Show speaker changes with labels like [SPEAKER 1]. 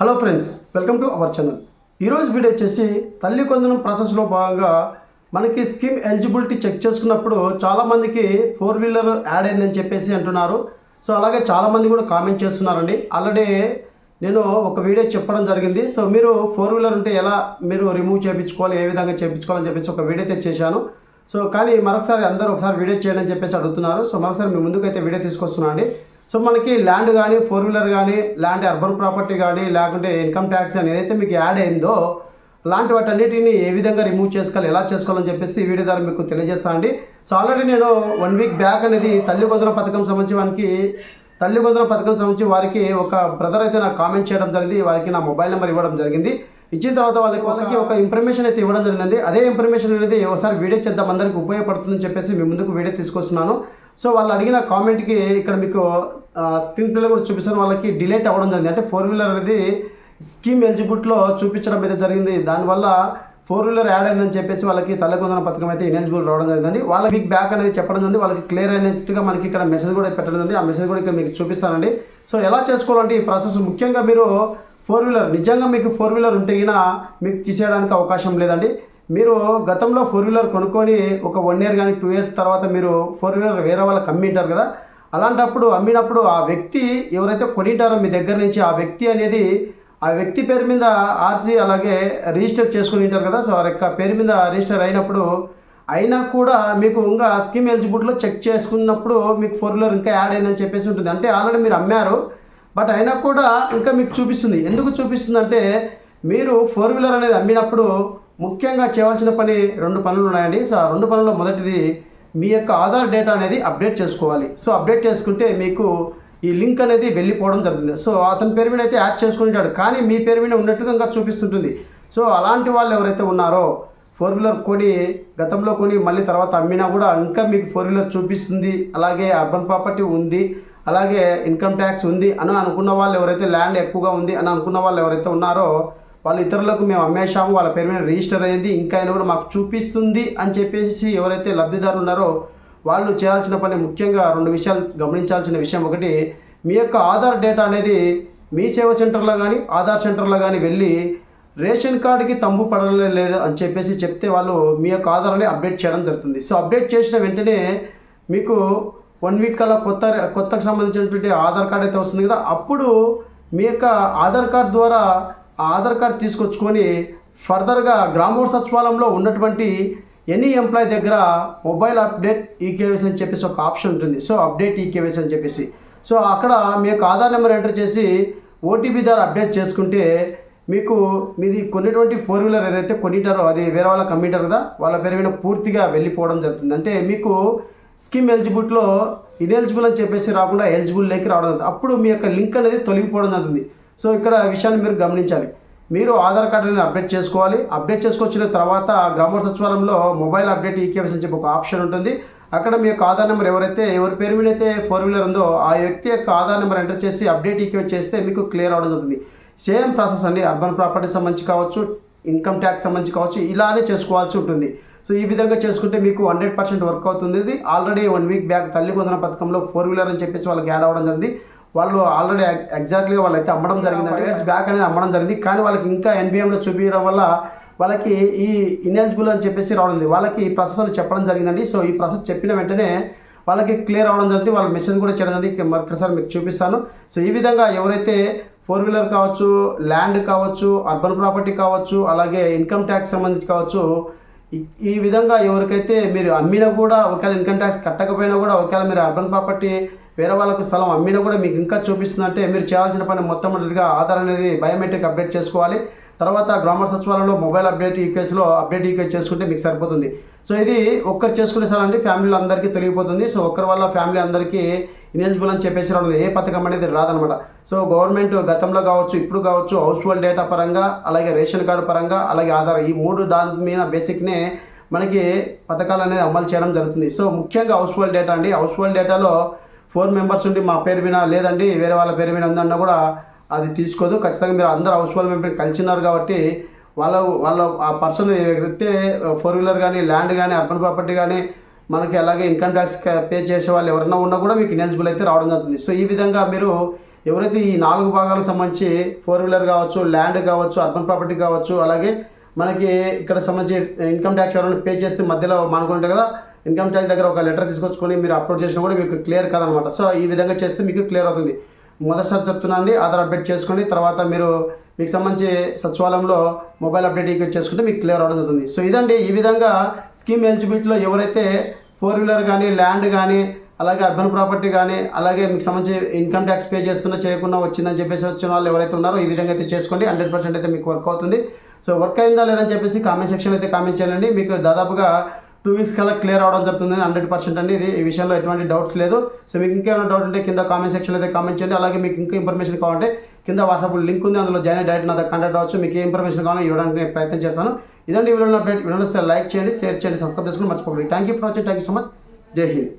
[SPEAKER 1] Hello friends, welcome to our channel. ఈరోజు video వచ్చేసి తల్లి కొందనం ప్రాసెస్లో భాగంగా మనకి స్కీమ్ ఎలిజిబిలిటీ చెక్ చేసుకున్నప్పుడు చాలామందికి 4-వీలర్ యాడ్ అయిందని చెప్పేసి అంటున్నారు. సో అలాగే చాలామంది కూడా కామెంట్ చేస్తున్నారండి. ఆల్రెడీ నేను ఒక వీడియో చెప్పడం జరిగింది. సో మీరు 4-వీలర్ ఉంటే ఎలా మీరు రిమూవ్ చేయించుకోవాలి, ఏ విధంగా చేయించుకోవాలని చెప్పేసి ఒక వీడియో అయితే చేశాను. సో కానీ మరొకసారి అందరూ ఒకసారి వీడియో చేయండి అని చెప్పేసి అడుగుతున్నారు. సో మరొకసారి మీ ముందుకైతే వీడియో తీసుకొస్తున్నాను అండి. సో మనకి ల్యాండ్ కానీ 4-వీలర్ కానీ ల్యాండ్ అర్బన్ ప్రాపర్టీ కానీ లేకుంటే ఇన్కమ్ ట్యాక్స్ అని ఏదైతే మీకు యాడ్ అయిందో అలాంటి వాటన్నిటిని ఏ విధంగా రిమూవ్ చేసుకోవాలి, ఎలా చేసుకోవాలని చెప్పేసి ఈ వీడియో ద్వారా మీకు తెలియజేస్తానండి. సో ఆల్రెడీ నేను 1 వీక్ బ్యాక్ అనేది తల్లి కొందనం పథకం సంబంధించి వారికి ఒక బ్రదర్ అయితే నాకు కామెంట్ చేయడం జరిగింది. వారికి నా మొబైల్ నెంబర్ ఇవ్వడం జరిగింది. ఇచ్చిన తర్వాత వాళ్ళకి ఒక ఇన్ఫర్మేషన్ అయితే ఇవ్వడం జరిగిందండి. అదే ఇన్ఫర్మేషన్ అనేది ఒకసారి వీడియో చేద్దాం, అందరికీ ఉపయోగపడుతుందని చెప్పేసి మీ ముందుకు వీడియో తీసుకొస్తున్నాను. సో వాళ్ళు అడిగిన కామెంట్కి ఇక్కడ మీకు స్క్రీన్ ప్లేలో కూడా చూపిస్తాను. వాళ్ళకి డిలేట్ అవ్వడం జరిగింది. అంటే 4-వీలర్ అనేది స్కీమ్ ఎలిజిబిలిటీలో చూపించడం అయితే జరిగింది. దానివల్ల 4-వీలర్ యాడ్ అయిందని చెప్పేసి వాళ్ళకి తల్లి కొందనం పథకం అయితే ఇనెలిజిబుల్ రావడం జరిగిందండి. వాళ్ళ వీక్ బ్యాక్ అనేది చెప్పడం జరిగింది. వాళ్ళకి క్లియర్ అయినట్టుగా మనకి ఇక్కడ మెసేజ్ కూడా పెట్టడం జరిగింది. ఆ మెసేజ్ కూడా ఇక్కడ మీకు చూపిస్తానండి. సో ఎలా చేసుకోవాలంటే ఈ ప్రాసెస్ ముఖ్యంగా మీరు 4-వీలర్ నిజంగా మీకు 4-వీలర్ ఉంటే మీకు తీసేయడానికి అవకాశం లేదండి. మీరు గతంలో 4-వీలర్ కొనుక్కొని ఒక 1 ఇయర్ కానీ 2 ఇయర్స్ తర్వాత మీరు 4-వీలర్ వేరే వాళ్ళకి అమ్మింటారు కదా. అలాంటప్పుడు అమ్మినప్పుడు ఆ వ్యక్తి ఎవరైతే కొనింటారో మీ దగ్గర నుంచి ఆ వ్యక్తి పేరు మీద ఆర్సీ అలాగే రిజిస్టర్ చేసుకుని ఉంటారు కదా. సో వారి యొక్క పేరు మీద రిజిస్టర్ అయినా కూడా మీకు ఇంకా స్కీమ్ ఎలిజిబిలిటీలో చెక్ చేసుకున్నప్పుడు మీకు 4-వీలర్ ఇంకా యాడ్ అయిందని చెప్పేసి ఉంటుంది. అంటే ఆల్రెడీ మీరు అమ్మారు, బట్ అయినా కూడా ఇంకా మీకు చూపిస్తుంది. ఎందుకు చూపిస్తుంది అంటే మీరు 4-వీలర్ అనేది అమ్మినప్పుడు ముఖ్యంగా చేయవలసిన 2 పనులు ఉన్నాయండి. సో ఆ 2 పనుల్లో మొదటిది మీ యొక్క ఆధార్ డేటా అనేది అప్డేట్ చేసుకోవాలి. సో అప్డేట్ చేసుకుంటే మీకు ఈ లింక్ అనేది వెళ్ళిపోవడం జరుగుతుంది. సో అతని పేరు మీద అయితే యాడ్ చేసుకుంటాడు, కానీ మీ పేరు మీద ఉన్నట్టుగా ఇంకా చూపిస్తుంటుంది. సో అలాంటి వాళ్ళు ఎవరైతే ఉన్నారో 4-వీలర్ గతంలో కొని మళ్ళీ తర్వాత అమ్మినా కూడా ఇంకా మీకు 4-వీలర్ చూపిస్తుంది, అలాగే అర్బన్ ప్రాపర్టీ ఉంది, అలాగే ఇన్కమ్ ట్యాక్స్ ఉంది అని అనుకున్న వాళ్ళు ఎవరైతే, ల్యాండ్ ఎక్కువగా ఉంది అని అనుకున్న వాళ్ళు ఎవరైతే ఉన్నారో వాళ్ళు ఇతరులకు మేము అమ్మేశాము, వాళ్ళ పేరు మీద రిజిస్టర్ అయ్యింది, ఇంకా అయినా కూడా మాకు చూపిస్తుంది అని చెప్పేసి ఎవరైతే లబ్ధిదారులు ఉన్నారో వాళ్ళు చేయాల్సిన పని ముఖ్యంగా 2 విషయాలు గమనించాల్సిన విషయం. ఒకటి, మీ యొక్క ఆధార్ డేటా అనేది మీ సేవా సెంటర్లో కానీ ఆధార్ సెంటర్లో కానీ వెళ్ళి రేషన్ కార్డుకి తంబు పడలేదు అని చెప్పేసి చెప్తే వాళ్ళు మీ యొక్క ఆధార్ అనేది అప్డేట్ చేయడం జరుగుతుంది. సో అప్డేట్ చేసిన వెంటనే మీకు 1 వీక్ కల్లా కొత్తకు సంబంధించినటువంటి ఆధార్ కార్డు అయితే వస్తుంది కదా. అప్పుడు మీ యొక్క ఆధార్ కార్డు ద్వారా ఆ ఆధార్ కార్డు తీసుకొచ్చుకొని ఫర్దర్గా గ్రామ సచివాలయంలో ఉన్నటువంటి ఎనీ ఎంప్లాయీ దగ్గర మొబైల్ అప్డేట్ ఈకేవైసీ అని చెప్పేసి ఒక ఆప్షన్ ఉంటుంది. సో అప్డేట్ ఈకేవైసీ అని చెప్పేసి సో అక్కడ మీ యొక్క ఆధార్ నెంబర్ ఎంటర్ చేసి ఓటీపీ ద్వారా అప్డేట్ చేసుకుంటే మీకు మీది కొన్నటువంటి 4-వీలర్ ఏదైతే కొనిటారో అది వేరే వాళ్ళకి అమ్మింటారు కదా, వాళ్ళ పేరు మీద పూర్తిగా వెళ్ళిపోవడం జరుగుతుంది. అంటే మీకు స్కీమ్ ఎలిజిబిలిటీలో ఇనెలిజిబుల్ అని చెప్పేసి రాకుండా ఎలిజిబుల్ లేకి రావడం జరుగుతుంది. అప్పుడు మీ యొక్క లింక్ అనేది తొలగిపోవడం జరుగుతుంది. సో ఇక్కడ విషయాన్ని మీరు గమనించాలి. మీరు ఆధార్ కార్డు అనేది అప్డేట్ చేసుకోవాలి. అప్డేట్ చేసుకొచ్చిన తర్వాత గ్రామ సచివాలయంలో మొబైల్ అప్డేట్ ఈకేవైసీ అని చెప్పి ఒక ఆప్షన్ ఉంటుంది. అక్కడ మీ యొక్క ఆధార్ నెంబర్ ఎవరి పేరు మీద అయితే 4-వీలర్ ఉందో ఆ వ్యక్తి యొక్క ఆధార్ నెంబర్ ఎంటర్ చేసి అప్డేట్ ఈకేవైసీ చేస్తే మీకు క్లియర్ అవడం జరుగుతుంది. సేమ్ ప్రాసెస్ అండి, అర్బన్ ప్రాపర్టీ సంబంధించి కావచ్చు, ఇన్కమ్ ట్యాక్స్ సంబంధించి కావచ్చు, ఇలానే చేసుకోవాల్సి ఉంటుంది. సో ఈ విధంగా చేసుకుంటే మీకు 100% వర్క్ అవుతుంది. ఇది ఆల్రెడీ 1 వీక్ బ్యాక్ తల్లి కొందనం పథకంలో 4-వీలర్ అని చెప్పేసి వాళ్ళకి యాడ్ అవ్వడం జరిగింది. వాళ్ళు ఆల్రెడీ ఎగ్జాక్ట్లీగా వాళ్ళైతే అమ్మడం జరిగింది, 5 ఇయర్స్ బ్యాక్ అనేది అమ్మడం జరిగింది. కానీ వాళ్ళకి ఇంకా ఎన్బిఎంలో చూపించడం వల్ల వాళ్ళకి ఈ ఇనెలిజిబుల్ అని చెప్పేసి రావడం, వాళ్ళకి ఈ ప్రాసెస్ అని చెప్పడం జరిగిందండి. సో ఈ ప్రాసెస్ చెప్పిన వెంటనే వాళ్ళకి క్లియర్ అవ్వడం జరిగింది. వాళ్ళ మెసేజ్ కూడా చేయడం జరిగింది, మరొకసారి మీకు చూపిస్తాను. సో ఈ విధంగా ఎవరైతే 4-వీలర్ కావచ్చు, ల్యాండ్ కావచ్చు, అర్బన్ ప్రాపర్టీ కావచ్చు, అలాగే ఇన్కమ్ ట్యాక్స్ సంబంధించి కావచ్చు, ఈ విధంగా ఎవరికైతే మీరు అమ్మినా కూడా ఒకవేళ ఇన్కమ్ ట్యాక్స్ కట్టకపోయినా కూడా ఒకవేళ మీరు అర్బన్ ప్రాపర్టీ వేరే వాళ్ళకు స్థలం అమ్మినా కూడా మీకు ఇంకా చూపిస్తుందంటే మీరు చేయాల్సిన పని మొట్టమొదటిగా ఆధార్ అనేది బయోమెట్రిక్ అప్డేట్ చేసుకోవాలి. తర్వాత గ్రామ సచివాలయంలో మొబైల్ అప్డేట్ ఈకేవైసీలో అప్డేట్ ఈకేవైసీ చేసుకుంటే మీకు సరిపోతుంది. సో ఇది ఒక్కరు చేసుకునే సాలండి, ఫ్యామిలీలో అందరికీ తొలగిపోతుంది. సో ఒక్కరి వల్ల ఫ్యామిలీ అందరికీ ఇనెలిజిబుల్ అని చెప్పేసి రావడం, ఏ పథకం అనేది రాదనమాట. సో గవర్నమెంట్ గతంలో కావచ్చు, ఇప్పుడు కావచ్చు, హౌస్ హోల్డ్ డేటా పరంగా, అలాగే రేషన్ కార్డు పరంగా, అలాగే ఆధార్, ఈ 3 దాని మీద బేసిక్నే మనకి పథకాలు అనేది అమలు చేయడం జరుగుతుంది. సో ముఖ్యంగా హౌస్ హోల్డ్ డేటా అండి. హౌస్ హోల్డ్ డేటాలో 4 మెంబర్స్ ఉండి మా పేరు మీద లేదండి వేరే వాళ్ళ పేరు మీద ఉందన్నా కూడా అది తీసుకోదు. ఖచ్చితంగా మీరు అందరూ హౌస్ హోల్డ్ మెంబర్ కలిసినారు కాబట్టి వాళ్ళ ఆ పర్సన్ ఎవరైతే 4-వీలర్ కానీ ల్యాండ్ కానీ అర్బన్ ప్రాపర్టీ కానీ మనకి అలాగే ఇన్కమ్ ట్యాక్స్ పే చేసే వాళ్ళు ఎవరైనా ఉన్నా కూడా మీకు ఇనెలిజిబుల్ అయితే రావడం జరుగుతుంది. సో ఈ విధంగా మీరు ఎవరైతే ఈ 4 భాగాలకు సంబంధించి 4 వీలర్ కావచ్చు, ల్యాండ్ కావచ్చు, అర్బన్ ప్రాపర్టీ కావచ్చు, అలాగే మనకి ఇక్కడ సంబంధించి ఇన్కమ్ ట్యాక్స్ ఎవరైనా పే చేస్తే మధ్యలో మానుకుంటారు కదా, ఇన్కమ్ ట్యాక్స్ దగ్గర ఒక లెటర్ తీసుకొచ్చుకొని మీరు అప్లోడ్ చేసినా కూడా మీకు క్లియర్ కాదనమాట. సో ఈ విధంగా చేస్తే మీకు క్లియర్ అవుతుంది. మొదటిసారి చెప్తున్నాండి, ఆధార్ అప్డేట్ చేసుకోండి. తర్వాత మీకు సంబంధించి సచివాలయంలో మొబైల్ అప్డేట్ చేసుకుంటే మీకు క్లియర్ అవడం జరుగుతుంది. సో ఇదండి, ఈ విధంగా స్కీమ్ ఎలిజిబిలిటీలో ఎవరైతే 4 వీలర్ కానీ, ల్యాండ్ కానీ, అలాగే అర్బన్ ప్రాపర్టీ కానీ, అలాగే మీకు సంబంధించి ఇన్కమ్ ట్యాక్స్ పే చేయకుండా వచ్చిందని చెప్పేసి వచ్చిన వాళ్ళు ఎవరైతే ఉన్నారో ఈ విధంగా అయితే చేసుకోండి. 100% అయితే మీకు వర్క్ అవుతుంది. సో వర్క్ అయిందా లేదని చెప్పేసి కామెంట్ సెక్షన్ అయితే కామెంట్ చేయండి. మీకు దాదాపుగా 2 వీక్స్ కల్లా క్లియర్ అవడం జరుగుతుంది. 100% అండి, ఇది ఈ విషయంలో ఎటువంటి డౌట్స్ లేదు. సో మీకు ఇంకేమైనా డౌట్ ఉంటే కింద కామెంట్ సెక్షన్ అయితే కామెంట్ చేయండి. అలాగే మీకు ఇంకా ఇన్ఫర్మేషన్ కావాలంటే కింద వాట్సాప్ లింక్ ఉంది, అందులో జాయిన్ డైరెక్ట్ నా దగ్గర కాంటాక్ట్ అవ్వచ్చు. మీకు ఏ ఇన్ఫర్మేషన్ కావాలో ఇవ్వడానికి నేను ప్రయత్నం చేస్తాను. ఇదండి వీడియో అప్డేట్. వీడియో లైక్ చేయండి, షేర్ చేయండి, సబ్స్క్రైబ్ చేసుకుని మర్చిపోకండి. Thank you for watching. Thank you so much. జై హింద్.